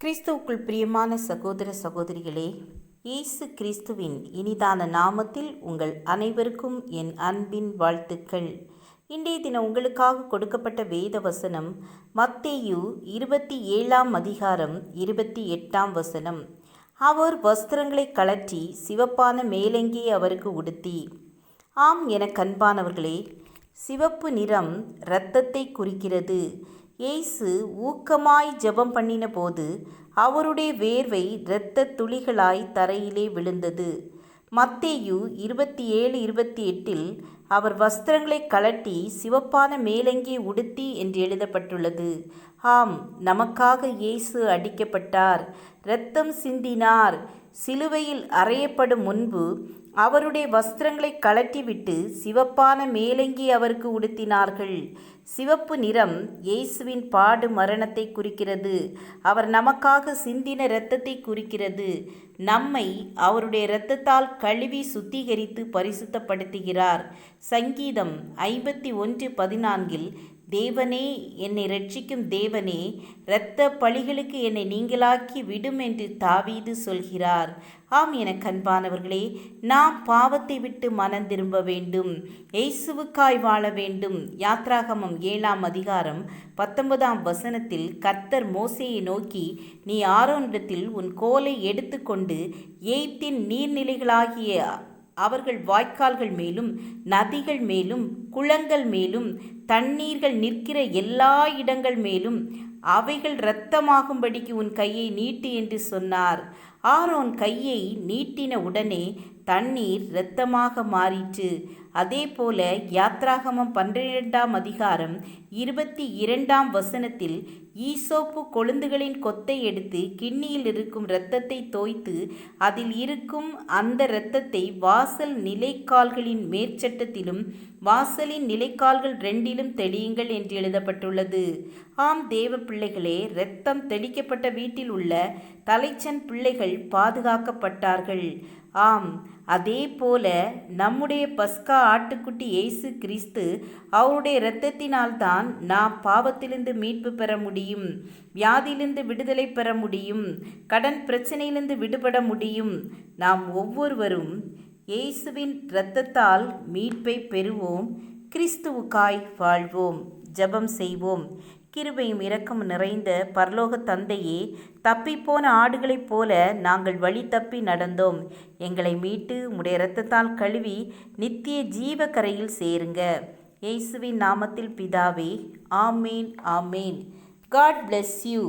கிறிஸ்துவுக்குள் பிரியமான சகோதர சகோதரிகளே, இயேசு கிறிஸ்துவின் இனிதான நாமத்தில் உங்கள் அனைவருக்கும் என் அன்பின் வாழ்த்துக்கள். இன்றைய தினம் உங்களுக்காக கொடுக்கப்பட்ட வேத வசனம் மத்தேயு 27 அதிகாரம் 28 அவர் வஸ்திரங்களை கழற்றி சிவப்பான மேலங்கி அவருக்கு உடுத்தி. ஆம் என கண்பானவர்களே, சிவப்பு நிறம் இரத்தத்தை குறிக்கிறது. இயேசு ஊக்கமாய் ஜெபம் பண்ணின போது அவருடைய வேர்வை இரத்த துளிகளாய் தரையிலே விழுந்தது. மத்தேயு 27:28 அவர் வஸ்திரங்களை கழட்டி சிவப்பான மேலங்கி உடுத்தி என்று எழுதப்பட்டுள்ளது. ஆம், நமக்காக இயேசு அடிக்கப்பட்டார், இரத்தம் சிந்தினார். சிலுவையில் அறையப்படும் முன்பு அவருடைய வஸ்திரங்களை கழட்டிவிட்டு சிவப்பான மேலங்கி அவருக்கு உடுத்தினார்கள். சிவப்பு நிறம் இயேசுவின் பாடு மரணத்தை குறிக்கிறது. அவர் நமக்காக சிந்தின இரத்தத்தை குறிக்கிறது. நம்மை அவருடைய இரத்தத்தால் கழுவி சுத்திகரித்து பரிசுத்தப்படுத்துகிறார். சங்கீதம் 51:14 தேவனே, என்னை இரட்சிக்கும் தேவனே, இரத்த பழிகளுக்கு என்னை நீங்களாக்கி விடும் என்று தாவீது சொல்கிறார். ஆம் என கண்பானவர்களே, நாம் பாவத்தை விட்டு மனம் திரும்ப வேண்டும், இயேசுவுக்காய் வாழ வேண்டும். யாத்ராகமம் 7 அதிகாரம் 19 கர்த்தர் மோசேயை நோக்கி, நீ ஆரோனிடத்தில் உன் கோலை எடுத்துக்கொண்டு எகிப்தின் நீர்நிலைகளாகிய அவர்கள் வாய்க்கால்கள் மேலும் நதிகள் மேலும் குளங்கள் மேலும் தண்ணீர்கள் நிற்கிற எல்லா இடங்கள் மேலும் அவைகள் இரத்தமாகும்படிக்கு உன் கையை நீட்டு என்று சொன்னார். ஆரோன் கையை நீட்டின உடனே தண்ணீர் இரத்தமாக மாறிற்று. அதே போல யாத்ராகமம் 12 அதிகாரம் 22 ஈசோப்பு கொழுந்துகளின் கொத்தை எடுத்து கிண்ணியில் இருக்கும் இரத்தத்தை தோய்த்து அதில் இருக்கும் அந்த இரத்தத்தை வாசல் நிலைக்கால்களின் மேற்சட்டத்திலும் வாசலின் நிலைக்கால்கள் 2 தெளியுங்கள் என்று எழுதப்பட்டுள்ளது. ஆம் தேவ பிள்ளைகளே, இரத்தம் தெளிக்கப்பட்ட வீட்டில் உள்ள தலைச்சன் பிள்ளைகள் பாதுகாக்கப்பட்டார்கள். ஆம், அதே போல நம்முடைய பஸ்கா ஆட்டுக்குட்டி இயேசு கிறிஸ்து அவருடைய இரத்தத்தினால்தான் நாம் பாவத்திலிருந்து மீட்பு பெற முடியும், வியாதியிலிருந்து விடுதலை பெற முடியும், கடன் பிரச்சனையிலிருந்து விடுபட முடியும். நாம் ஒவ்வொருவரும் இயேசுவின் இரத்தத்தால் மீட்பை பெறுவோம். கிறிஸ்துவுக்காய் வாழ்வோம். ஜெபம் செய்வோம். கிருபையும் இரக்கமும் நிறைந்த பரலோக தந்தையே, தப்பிப்போன ஆடுகளைப் போல நாங்கள் வழி தப்பி நடந்தோம். எங்களை மீட்டு உம்முடைய இரத்தத்தால் கழுவி நித்திய ஜீவ கரையில் சேருங்க. இயேசுவின் நாமத்தில் பிதாவே, ஆமேன், ஆமேன். God bless you.